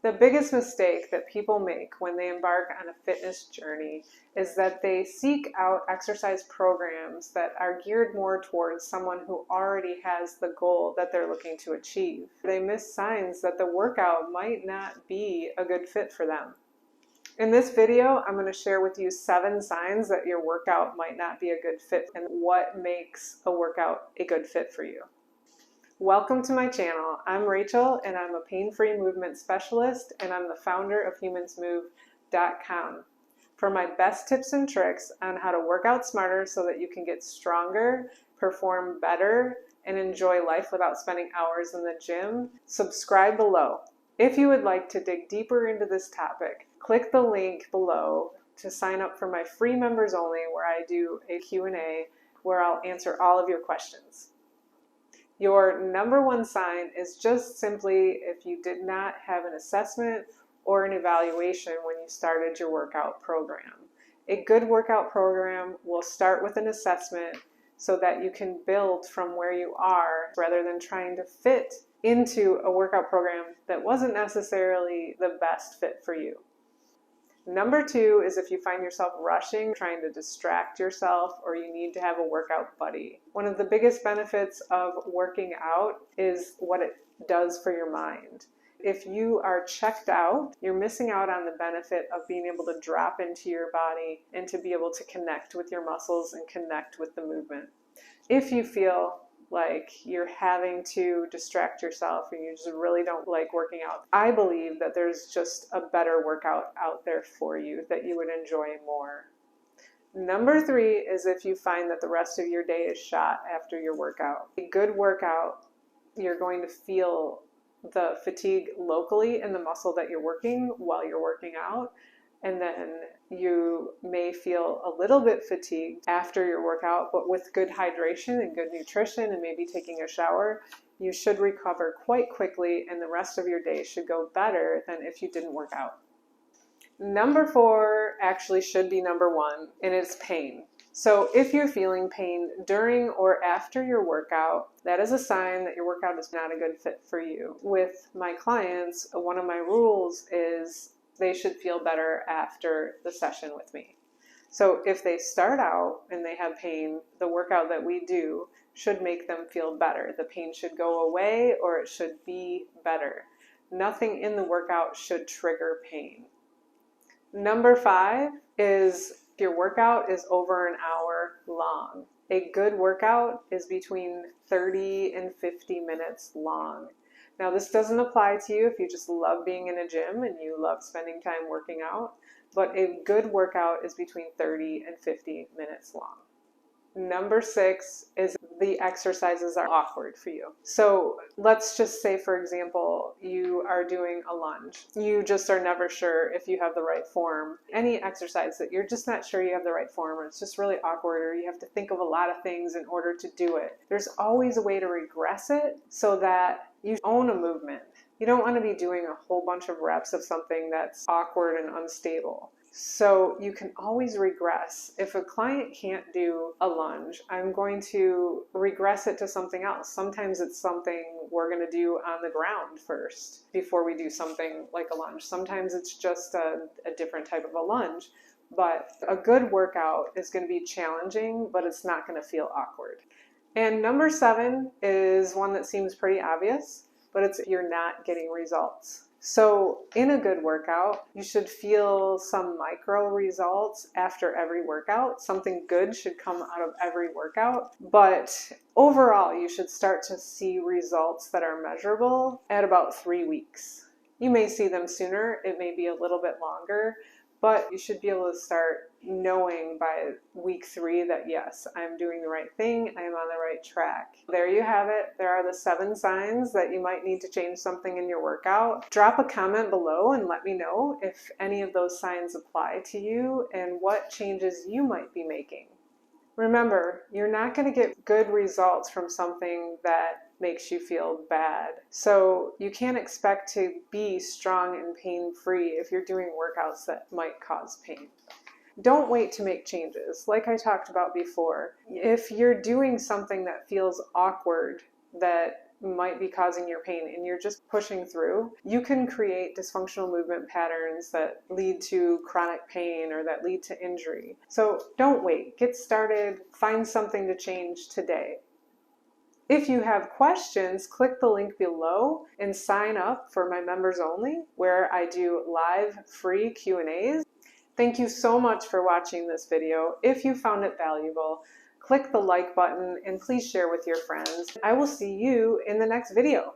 The biggest mistake that people make when they embark on a fitness journey is that they seek out exercise programs that are geared more towards someone who already has the goal that they're looking to achieve. They miss signs that the workout might not be a good fit for them. In this video, I'm going to share with you 7 signs that your workout might not be a good fit and what makes a workout a good fit for you. Welcome to my channel. I'm Rachel and I'm a pain-free movement specialist, and I'm the founder of humansmove.com. For my best tips and tricks on how to work out smarter so that you can get stronger, perform better, and enjoy life without spending hours in the gym, subscribe below. If you would like to dig deeper into this topic, click the link below to sign up for my free members only, where I do a Q&A where I'll answer all of your questions. Your number 1 sign is just simply if you did not have an assessment or an evaluation when you started your workout program. A good workout program will start with an assessment so that you can build from where you are rather than trying to fit into a workout program that wasn't necessarily the best fit for you. Number 2 is if you find yourself rushing, trying to distract yourself, or you need to have a workout buddy. One of the biggest benefits of working out is what it does for your mind. If you are checked out, you're missing out on the benefit of being able to drop into your body and to be able to connect with your muscles and connect with the movement. If you feel like you're having to distract yourself and you just really don't like working out, I believe that there's just a better workout out there for you that you would enjoy more. Number 3 is if you find that the rest of your day is shot after your workout. A good workout, you're going to feel the fatigue locally in the muscle that you're working while you're working out, and then you may feel a little bit fatigued after your workout, but with good hydration and good nutrition and maybe taking a shower, you should recover quite quickly, and the rest of your day should go better than if you didn't work out. Number 4 actually should be number 1, and it's pain. So if you're feeling pain during or after your workout, that is a sign that your workout is not a good fit for you. With my clients, one of my rules is they should feel better after the session with me. So if they start out and they have pain, the workout that we do should make them feel better. The pain should go away, or it should be better. Nothing in the workout should trigger pain. Number 5 is if your workout is over an hour long. A good workout is between 30 and 50 minutes long. Now, this doesn't apply to you if you just love being in a gym and you love spending time working out, but a good workout is between 30 and 50 minutes long. Number 6 is the exercises are awkward for you. So let's just say, for example, you are doing a lunge. You just are never sure if you have the right form. Any exercise that you're just not sure you have the right form, or it's just really awkward, or you have to think of a lot of things in order to do it. There's always a way to regress it so that you own a movement. You don't want to be doing a whole bunch of reps of something that's awkward and unstable. So you can always regress. If a client can't do a lunge, I'm going to regress it to something else. Sometimes it's something we're going to do on the ground first before we do something like a lunge. Sometimes it's just a different type of a lunge. But a good workout is going to be challenging, but it's not going to feel awkward. And number 7 is one that seems pretty obvious, but it's you're not getting results. So in a good workout, you should feel some micro results after every workout. Something good should come out of every workout. But overall, you should start to see results that are measurable at about 3 weeks. You may see them sooner. It may be a little bit longer. But you should be able to start knowing by week 3 that yes, I'm doing the right thing, I'm on the right track. There you have it. There are the 7 signs that you might need to change something in your workout. Drop a comment below and let me know if any of those signs apply to you and what changes you might be making. Remember, you're not going to get good results from something that makes you feel bad. So you can't expect to be strong and pain-free if you're doing workouts that might cause pain. Don't wait to make changes. Like I talked about before, if you're doing something that feels awkward, that might be causing your pain and you're just pushing through, you can create dysfunctional movement patterns that lead to chronic pain or that lead to injury. So don't wait. Get started. Find something to change today. If you have questions, click the link below and sign up for my members only, where I do live free Q&As. Thank you so much for watching this video. If you found it valuable, click the like button and please share with your friends. I will see you in the next video.